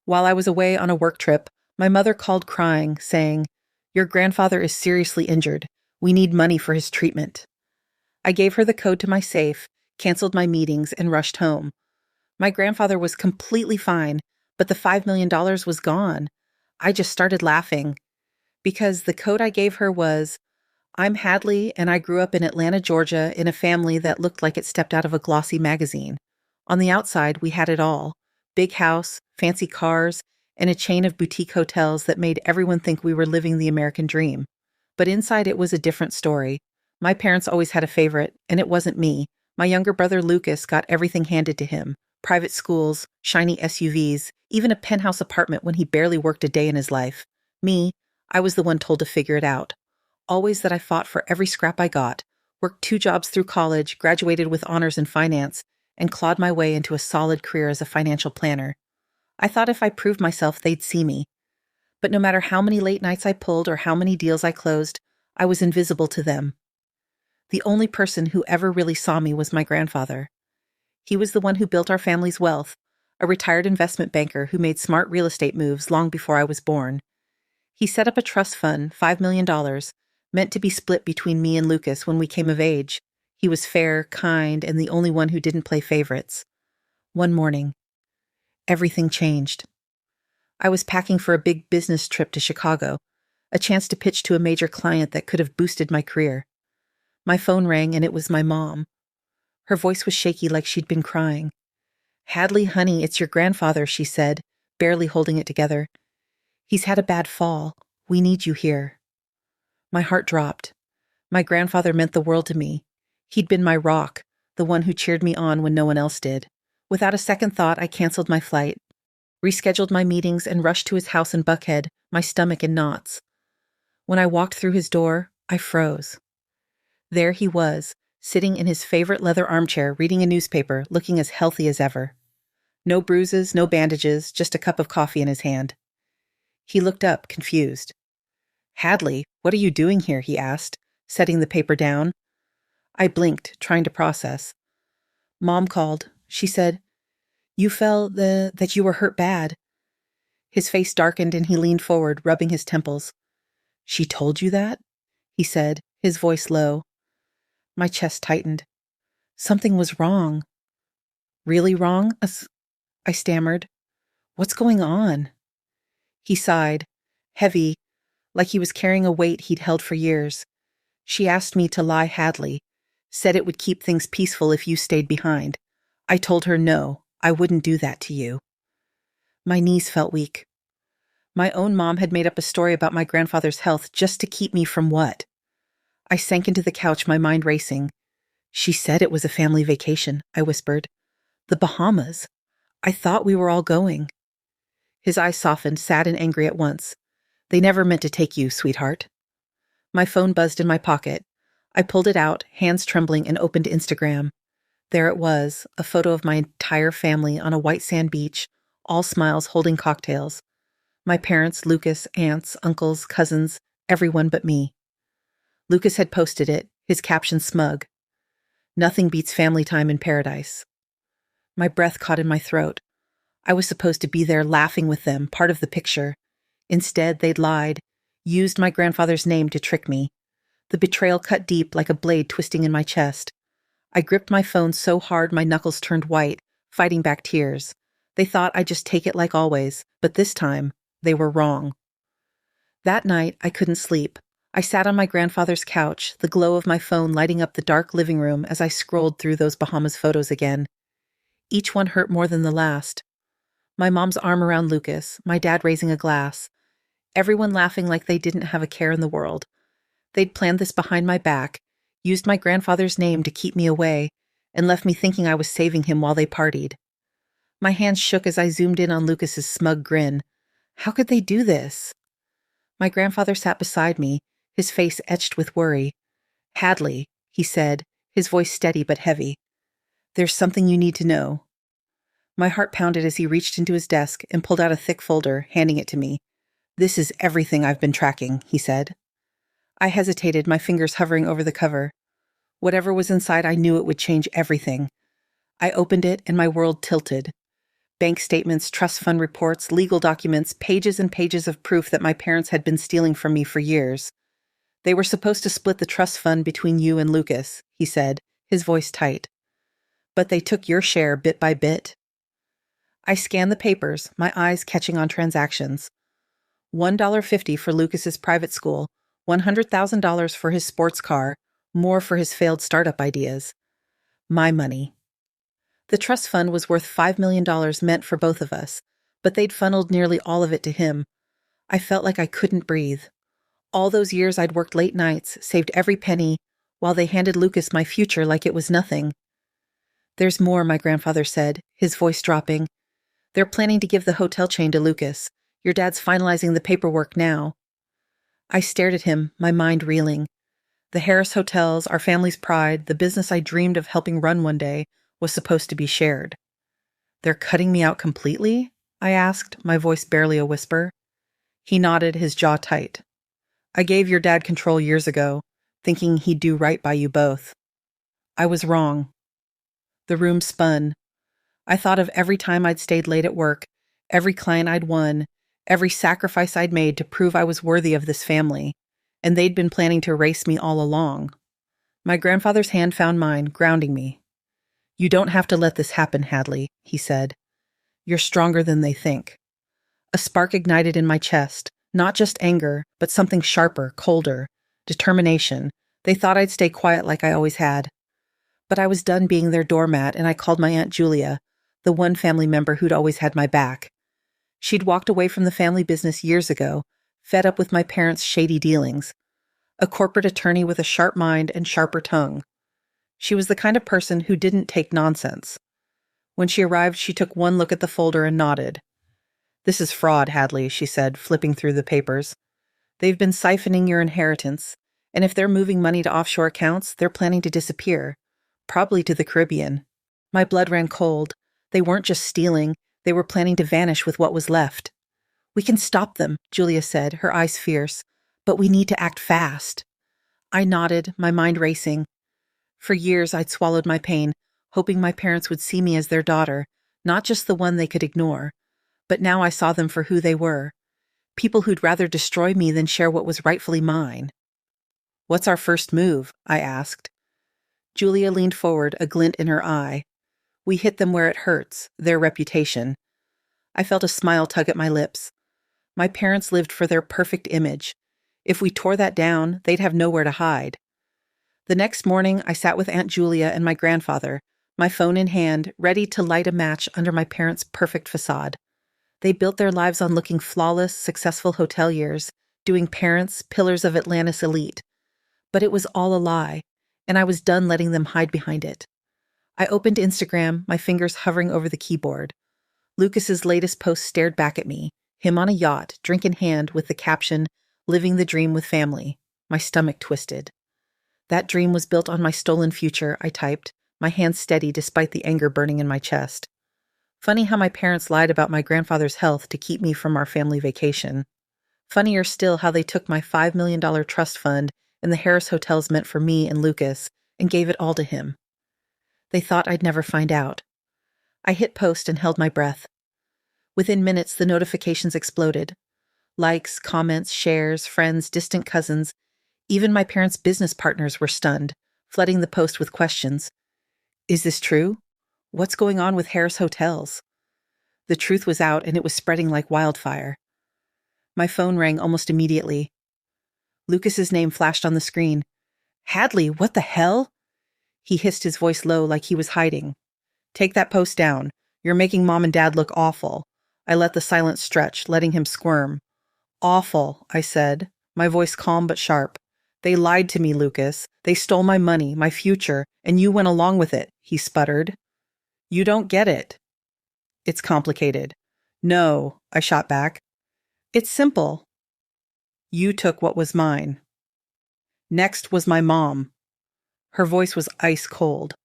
While I was away on a work trip, my mother called crying, saying, "Your grandfather is seriously injured. We need money for his treatment." I gave her the code to my safe, canceled my meetings, and rushed home. My grandfather was completely fine, but the $5 million was gone. I just started laughing because the code I gave her was, "I'm Hadley, and I grew up in Atlanta, Georgia, in a family that looked like it stepped out of a glossy magazine. On the outside, we had it all: big house, fancy cars, and a chain of boutique hotels that made everyone think we were living the American dream. But inside, it was a different story. My parents always had a favorite, and it wasn't me. My younger brother Lucas got everything handed to him: private schools, shiny SUVs, even a penthouse apartment when he barely worked a day in his life. Me, I was the one told to figure it out. Always that I fought for every scrap I got, worked 2 jobs through college, graduated with honors in finance, and clawed my way into a solid career as a financial planner. I thought if I proved myself, they'd see me. But no matter how many late nights I pulled or how many deals I closed, I was invisible to them. The only person who ever really saw me was my grandfather. He was the one who built our family's wealth, a retired investment banker who made smart real estate moves long before I was born. He set up a trust fund, $5 million, meant to be split between me and Lucas when we came of age. He was fair, kind, and the only one who didn't play favorites. One morning, everything changed. I was packing for a big business trip to Chicago, a chance to pitch to a major client that could have boosted my career. My phone rang, and it was my mom. Her voice was shaky like she'd been crying. "Hadley, honey, it's your grandfather," she said, barely holding it together. "He's had a bad fall. We need you here." My heart dropped. My grandfather meant the world to me. He'd been my rock, the one who cheered me on when no one else did. Without a second thought, I canceled my flight, rescheduled my meetings, and rushed to his house in Buckhead, my stomach in knots. When I walked through his door, I froze. There he was, sitting in his favorite leather armchair, reading a newspaper, looking as healthy as ever. No bruises, no bandages, just a cup of coffee in his hand. He looked up, confused. "Hadley, what are you doing here?" he asked, setting the paper down. I blinked, trying to process. "Mom called. She said, you fell, that you were hurt bad." His face darkened and he leaned forward, rubbing his temples. "She told you that?" he said, his voice low. My chest tightened. Something was wrong. "Really wrong?" I stammered. "What's going on?" He sighed, heavy, like he was carrying a weight he'd held for years. "She asked me to lie Hadley, said it would keep things peaceful if you stayed behind. I told her no, I wouldn't do that to you." My knees felt weak. My own mom had made up a story about my grandfather's health just to keep me from what? I sank into the couch, my mind racing. "She said it was a family vacation," I whispered. "The Bahamas. I thought we were all going." His eyes softened, sad and angry at once. "They never meant to take you, sweetheart." My phone buzzed in my pocket. I pulled it out, hands trembling, and opened Instagram. There it was, a photo of my entire family on a white sand beach, all smiles, holding cocktails. My parents, Lucas, aunts, uncles, cousins, everyone but me. Lucas had posted it, his caption smug. "Nothing beats family time in paradise." My breath caught in my throat. I was supposed to be there laughing with them, part of the picture. Instead, they'd lied, used my grandfather's name to trick me. The betrayal cut deep like a blade twisting in my chest. I gripped my phone so hard my knuckles turned white, fighting back tears. They thought I'd just take it like always, but this time, they were wrong. That night, I couldn't sleep. I sat on my grandfather's couch, the glow of my phone lighting up the dark living room as I scrolled through those Bahamas photos again. Each one hurt more than the last. My mom's arm around Lucas, my dad raising a glass. Everyone laughing like they didn't have a care in the world. They'd planned this behind my back, used my grandfather's name to keep me away, and left me thinking I was saving him while they partied. My hands shook as I zoomed in on Lucas's smug grin. How could they do this? My grandfather sat beside me, his face etched with worry. "Hadley," he said, his voice steady but heavy. "There's something you need to know." My heart pounded as he reached into his desk and pulled out a thick folder, handing it to me. "This is everything I've been tracking," he said. I hesitated, my fingers hovering over the cover. Whatever was inside, I knew it would change everything. I opened it and my world tilted. Bank statements, trust fund reports, legal documents, pages and pages of proof that my parents had been stealing from me for years. They were supposed to split the trust fund between you and Lucas, he said, his voice tight. But they took your share bit by bit. I scanned the papers, my eyes catching on transactions. $1.50 for Lucas's private school, $100,000 for his sports car, more for his failed startup ideas. My money. The trust fund was worth $5 million meant for both of us, but they'd funneled nearly all of it to him. I felt like I couldn't breathe. All those years I'd worked late nights, saved every penny, while they handed Lucas my future like it was nothing. There's more, my grandfather said, his voice dropping. They're planning to give the hotel chain to Lucas. Your dad's finalizing the paperwork now. I stared at him, my mind reeling. The Harris Hotels, our family's pride, the business I dreamed of helping run one day, was supposed to be shared. They're cutting me out completely? I asked, my voice barely a whisper. He nodded, his jaw tight. I gave your dad control years ago, thinking he'd do right by you both. I was wrong. The room spun. I thought of every time I'd stayed late at work, every client I'd won, every sacrifice I'd made to prove I was worthy of this family, and they'd been planning to erase me all along. My grandfather's hand found mine, grounding me. You don't have to let this happen, Hadley, he said. You're stronger than they think. A spark ignited in my chest, not just anger, but something sharper, colder, determination. They thought I'd stay quiet like I always had. But I was done being their doormat, and I called my Aunt Julia, the one family member who'd always had my back. She'd walked away from the family business years ago, fed up with my parents' shady dealings. A corporate attorney with a sharp mind and sharper tongue. She was the kind of person who didn't take nonsense. When she arrived, she took one look at the folder and nodded. This is fraud, Hadley, she said, flipping through the papers. They've been siphoning your inheritance, and if they're moving money to offshore accounts, they're planning to disappear. Probably to the Caribbean. My blood ran cold. They weren't just stealing, they were planning to vanish with what was left. We can stop them, Julia said, her eyes fierce, but we need to act fast. I nodded, my mind racing. For years, I'd swallowed my pain, hoping my parents would see me as their daughter, not just the one they could ignore. But now I saw them for who they were. People who'd rather destroy me than share what was rightfully mine. What's our first move? I asked. Julia leaned forward, a glint in her eye. We hit them where it hurts, their reputation. I felt a smile tug at my lips. My parents lived for their perfect image. If we tore that down, they'd have nowhere to hide. The next morning, I sat with Aunt Julia and my grandfather, my phone in hand, ready to light a match under my parents' perfect facade. They built their lives on looking flawless, successful hoteliers, doing parents, pillars of Atlantis elite. But it was all a lie, and I was done letting them hide behind it. I opened Instagram, my fingers hovering over the keyboard. Lucas's latest post stared back at me, him on a yacht, drink in hand, with the caption, "Living the dream with family." My stomach twisted. That dream was built on my stolen future, I typed, my hands steady despite the anger burning in my chest. Funny how my parents lied about my grandfather's health to keep me from our family vacation. Funnier still how they took my $5 million trust fund and the Harris Hotels meant for me and Lucas and gave it all to him. They thought I'd never find out. I hit post and held my breath. Within minutes, the notifications exploded. Likes, comments, shares, friends, distant cousins. Even my parents' business partners were stunned, flooding the post with questions. Is this true? What's going on with Harris Hotels? The truth was out, and it was spreading like wildfire. My phone rang almost immediately. Lucas's name flashed on the screen. Hadley, what the hell? He hissed, his voice low like he was hiding. Take that post down. You're making Mom and Dad look awful. I let the silence stretch, letting him squirm. Awful, I said, my voice calm but sharp. They lied to me, Lucas. They stole my money, my future, and you went along with it, he sputtered. You don't get it. It's complicated. No, I shot back. It's simple. You took what was mine. Next was my mom. Her voice was ice cold.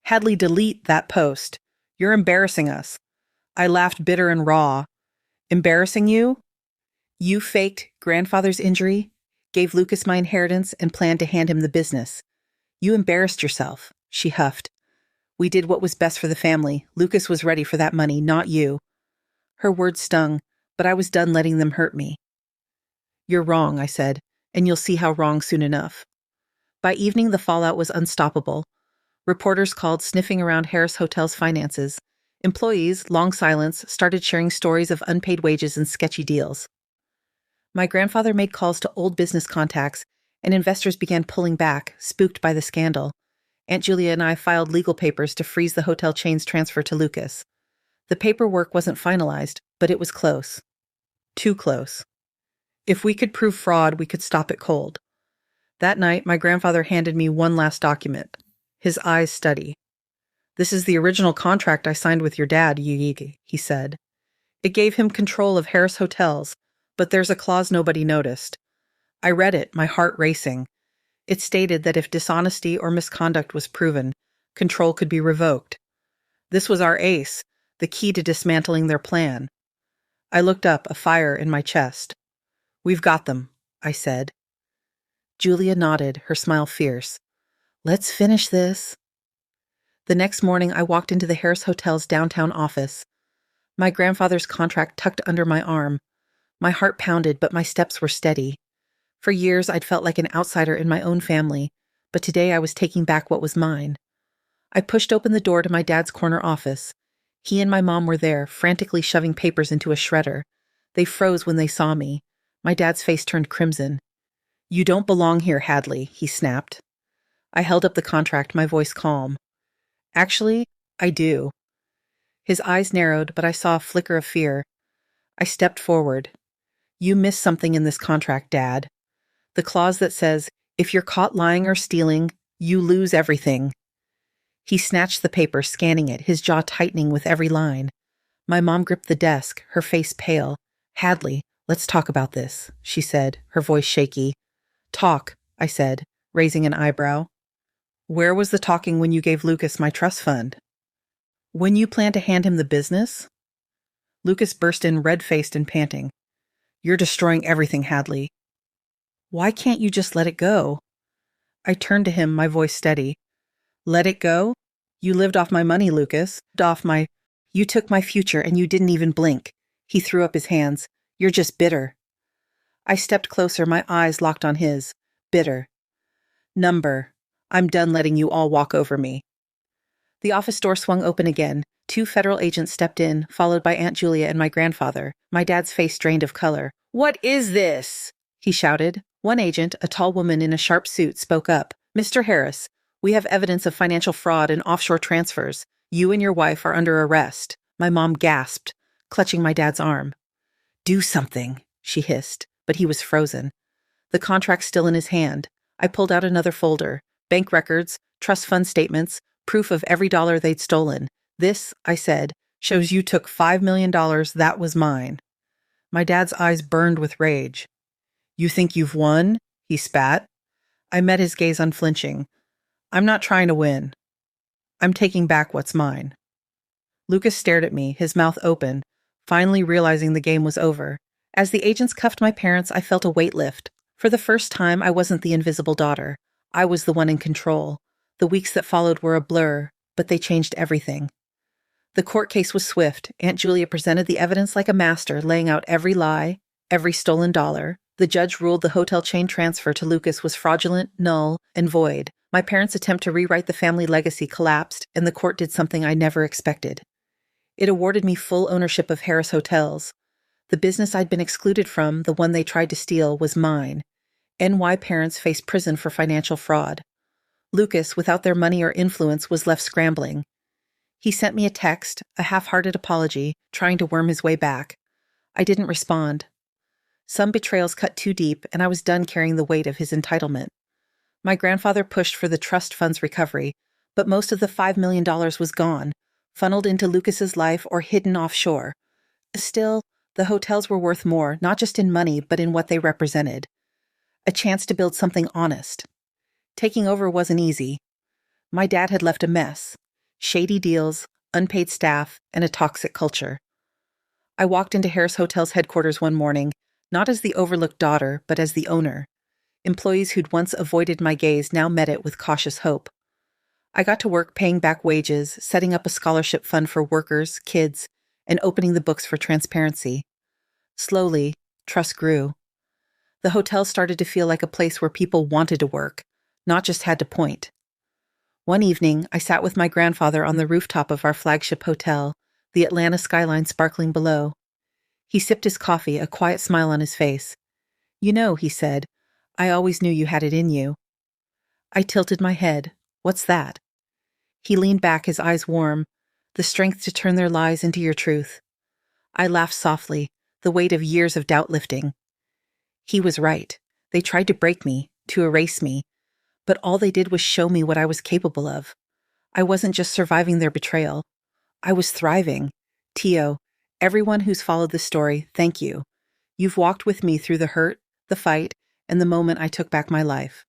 Hadley, delete that post. You're embarrassing us. I laughed bitter and raw. Embarrassing you? You faked grandfather's injury, gave Lucas my inheritance, and planned to hand him the business. You embarrassed yourself, she huffed. We did what was best for the family. Lucas was ready for that money, not you. Her words stung, but I was done letting them hurt me. You're wrong, I said, and you'll see how wrong soon enough. By evening, the fallout was unstoppable. Reporters called sniffing around Harris Hotel's finances. Employees, long silence, started sharing stories of unpaid wages and sketchy deals. My grandfather made calls to old business contacts, and investors began pulling back, spooked by the scandal. Aunt Julia and I filed legal papers to freeze the hotel chain's transfer to Lucas. The paperwork wasn't finalized, but it was close. Too close. If we could prove fraud, we could stop it cold. That night, my grandfather handed me one last document. His eyes steady. This is the original contract I signed with your dad, Yi, he said. It gave him control of Harris Hotels, but there's a clause nobody noticed. I read it, my heart racing. It stated that if dishonesty or misconduct was proven, control could be revoked. This was our ace, the key to dismantling their plan. I looked up, a fire in my chest. We've got them, I said. Julia nodded, her smile fierce. Let's finish this. The next morning, I walked into the Harris Hotel's downtown office. My grandfather's contract tucked under my arm. My heart pounded, but my steps were steady. For years, I'd felt like an outsider in my own family, but today I was taking back what was mine. I pushed open the door to my dad's corner office. He and my mom were there, frantically shoving papers into a shredder. They froze when they saw me. My dad's face turned crimson. You don't belong here, Hadley, he snapped. I held up the contract, my voice calm. Actually, I do. His eyes narrowed, but I saw a flicker of fear. I stepped forward. You missed something in this contract, Dad. The clause that says, if you're caught lying or stealing, you lose everything. He snatched the paper, scanning it, his jaw tightening with every line. My mom gripped the desk, her face pale. Hadley, let's talk about this, she said, her voice shaky. Talk, I said, raising an eyebrow. Where was the talking when you gave Lucas my trust fund? When you planned to hand him the business? Lucas burst in red-faced and panting. You're destroying everything, Hadley. Why can't you just let it go? I turned to him, my voice steady. Let it go? You lived off my money, Lucas. You took my future and you didn't even blink. He threw up his hands. You're just bitter. I stepped closer, my eyes locked on his. Bitter. Number. I'm done letting you all walk over me. The office door swung open again. 2 federal agents stepped in, followed by Aunt Julia and my grandfather. My dad's face drained of color. What is this? He shouted. One agent, a tall woman in a sharp suit, spoke up. Mr. Harris, we have evidence of financial fraud and offshore transfers. You and your wife are under arrest. My mom gasped, clutching my dad's arm. Do something, she hissed, but he was frozen. The contract still in his hand. I pulled out another folder. Bank records, trust fund statements, proof of every dollar they'd stolen. This, I said, shows you took $5 million that was mine. My dad's eyes burned with rage. You think you've won? He spat. I met his gaze unflinching. I'm not trying to win. I'm taking back what's mine. Lucas stared at me, his mouth open, finally realizing the game was over. As the agents cuffed my parents, I felt a weight lift. For the first time, I wasn't the invisible daughter. I was the one in control. The weeks that followed were a blur, but they changed everything. The court case was swift. Aunt Julia presented the evidence like a master, laying out every lie, every stolen dollar. The judge ruled the hotel chain transfer to Lucas was fraudulent, null, and void. My parents' attempt to rewrite the family legacy collapsed, and the court did something I never expected. It awarded me full ownership of Harris Hotels. The business I'd been excluded from, the one they tried to steal, was mine. NY parents faced prison for financial fraud. Lucas, without their money or influence, was left scrambling. He sent me a text, a half-hearted apology, trying to worm his way back. I didn't respond. Some betrayals cut too deep, and I was done carrying the weight of his entitlement. My grandfather pushed for the trust fund's recovery, but most of the $5 million was gone, funneled into Lucas's life or hidden offshore. Still, the hotels were worth more, not just in money, but in what they represented. A chance to build something honest. Taking over wasn't easy. My dad had left a mess. Shady deals, unpaid staff, and a toxic culture. I walked into Harris Hotel's headquarters one morning, not as the overlooked daughter, but as the owner. Employees who'd once avoided my gaze now met it with cautious hope. I got to work paying back wages, setting up a scholarship fund for workers, kids, and opening the books for transparency. Slowly, trust grew. The hotel started to feel like a place where people wanted to work, not just had to point. One evening, I sat with my grandfather on the rooftop of our flagship hotel, the Atlanta skyline sparkling below. He sipped his coffee, a quiet smile on his face. "You know," he said, "I always knew you had it in you." I tilted my head. "What's that?" He leaned back, his eyes warm. "The strength to turn their lies into your truth." I laughed softly, the weight of years of doubt lifting. He was right. They tried to break me, to erase me, but all they did was show me what I was capable of. I wasn't just surviving their betrayal. I was thriving. Tio, everyone who's followed this story, thank you. You've walked with me through the hurt, the fight, and the moment I took back my life.